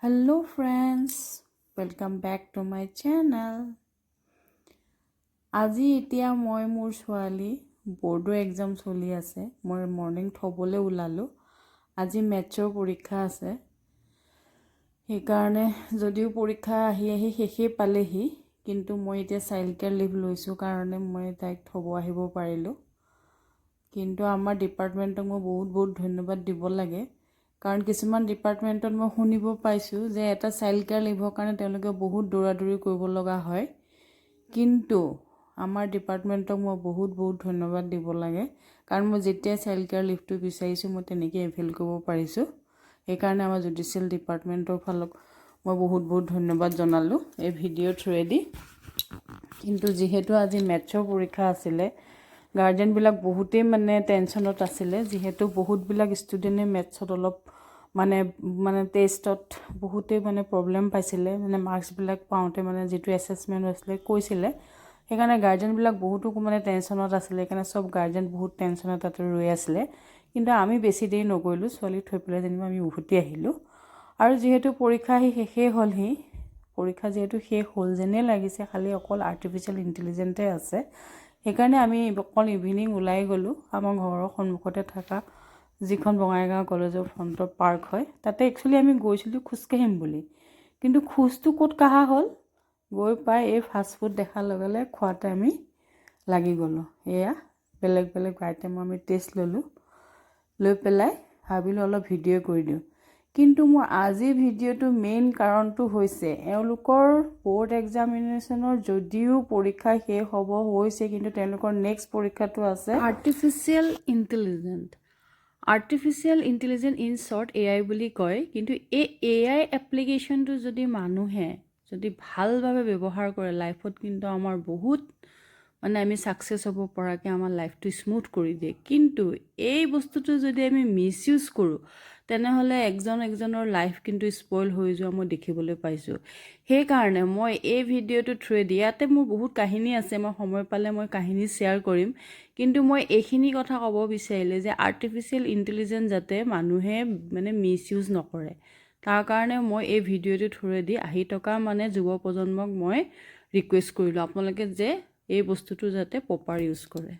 Hello friends, welcome back to my channel. আজি এতিয়া মই মোৰ ছোৱালী বৰ্ডৰ এক্সাম চলি আছে। মই মৰ্নিং থবলৈ ওলালো। আজি মেথছৰ পৰীক্ষা আছে। সেইকাৰণে যদিও পৰীক্ষা আহি শেষে পালেহি, কিন্তু মই এতিয়া চাইল্ড কেয়াৰ লিভ লৈছোঁ কাৰণে মই তাইক থব আহিব পাৰিলোঁ। কিন্তু আমাৰ ডিপাৰ্টমেণ্টক মই বহুত ধন্যবাদ দিব লাগে। কাৰণ কিছুমান ডিপাৰ্টমেণ্টত মই শুনিব পাইছোঁ যে এটা চাইল্ড কেয়াৰ লিভৰ কাৰণে তেওঁলোকে বহুত দৌৰাদৌৰি কৰিব লগা হয়। কিন্তু আমাৰ ডিপাৰ্টমেণ্টক মই বহুত ধন্যবাদ দিব লাগে। কাৰণ মই যেতিয়া চাইল্ড কেয়াৰ লিভটো বিচাৰিছোঁ মই তেনেকৈ এভেইল কৰিব পাৰিছোঁ। সেইকাৰণে আমাৰ জুডিচিয়েল ডিপাৰ্টমেণ্টৰ ফালক মই বহুত ধন্যবাদ জনালোঁ এই ভিডিঅ' থ্ৰুৱেদি। কিন্তু যিহেতু আজি মেথছৰ পৰীক্ষা আছিলে, গাৰ্জেনবিলাক বহুতেই টেনশ্যনত আছিলে। যিহেতু বহুতবিলাক ষ্টুডেণ্টে মেথছত অলপ টেষ্টত বহুতেই প্ৰব্লেম পাইছিলে, মাৰ্কছবিলাক পাওঁতে যিটো এছেছমেণ্ট হৈছিলে কৈছিলে। সেইকাৰণে গাৰ্জেনবিলাক বহুতো টেনশ্যনত আছিলে। সেইকাৰণে চব গাৰ্জেন বহুত টেনশ্যনত তাতে ৰৈ আছিলে। কিন্তু আমি বেছি দেৰি নকৰিলোঁ, ছোৱালীক থৈ পেলাই যেনিবা আমি উভতি আহিলোঁ। আৰু যিহেতু পৰীক্ষা শেষেই হ'লহি, পৰীক্ষা যিহেতু শেষ হ'ল যেনেই লাগিছে, খালি অকল আৰ্টিফিচিয়েল ইণ্টেলিজেন্সে আছে। সেইকাৰণে আমি অকল ইভিনিং ওলাই গ'লোঁ আমাৰ ঘৰৰ সন্মুখতে থকা যিখন বঙাইগাঁও কলেজৰ ফ্ৰণ্টৰ পাৰ্ক হয়, তাতে একচুৱেলি আমি গৈছিলোঁ খোজকাঢ়িম বুলি। কিন্তু খোজটো ক'ত কাঢ়া হ'ল, গৈ পাই এই ফাষ্টফুড দেখাৰ লগে লগে খোৱাতে আমি লাগি গ'লোঁ। এয়া বেলেগ আইটেম আমি টেষ্ট ল'লোঁ। লৈ পেলাই ভাবিলোঁ অলপ ভিডিঅ' কৰি দিওঁ। কিন্তু মোৰ আজিৰ ভিডিঅ'টো মেইন কাৰণটো হৈছে এওঁলোকৰ বৰ্ড এক্সামিনেশ্যনৰ যদিও পৰীক্ষা শেষ হ'ব হৈছে, কিন্তু তেওঁলোকৰ নেক্সট পৰীক্ষাটো আছে artificial intelligence in short AI বুলি কয়। কিন্তু এই AI এপ্লিকেশ্যনটো যদি মানুহে যদি ভালভাৱে ব্যৱহাৰ কৰে লাইফত, কিন্তু আমাৰ বহুত আমি ছাকচেছ হ'ব পৰাকৈ আমাৰ লাইফটো স্মুথ কৰি দিয়ে। কিন্তু এই বস্তুটো যদি আমি মিছইউজ কৰোঁ, তেনেহ'লে একজনৰ লাইফ কিন্তু স্পইল হৈ যোৱা মই দেখিবলৈ পাইছোঁ। সেইকাৰণে মই এই ভিডিঅ'টো থ্ৰুৱেদি, ইয়াতে মোৰ বহুত কাহিনী আছে, মই সময় পালে মই কাহিনী শ্বেয়াৰ কৰিম। কিন্তু মই এইখিনি কথা ক'ব বিচাৰিলে যে আৰ্টিফিচিয়েল ইণ্টেলিজেন্স যাতে মানুহে মিছইউজ নকৰে, তাৰ কাৰণে মই এই ভিডিঅ'টো থ্ৰুৱেদি আহি থকা যুৱ প্ৰজন্মক মই ৰিকুৱেষ্ট কৰিলোঁ আপোনালোকে যে এই বস্তুটো যাতে প্ৰপাৰ ইউজ কৰে।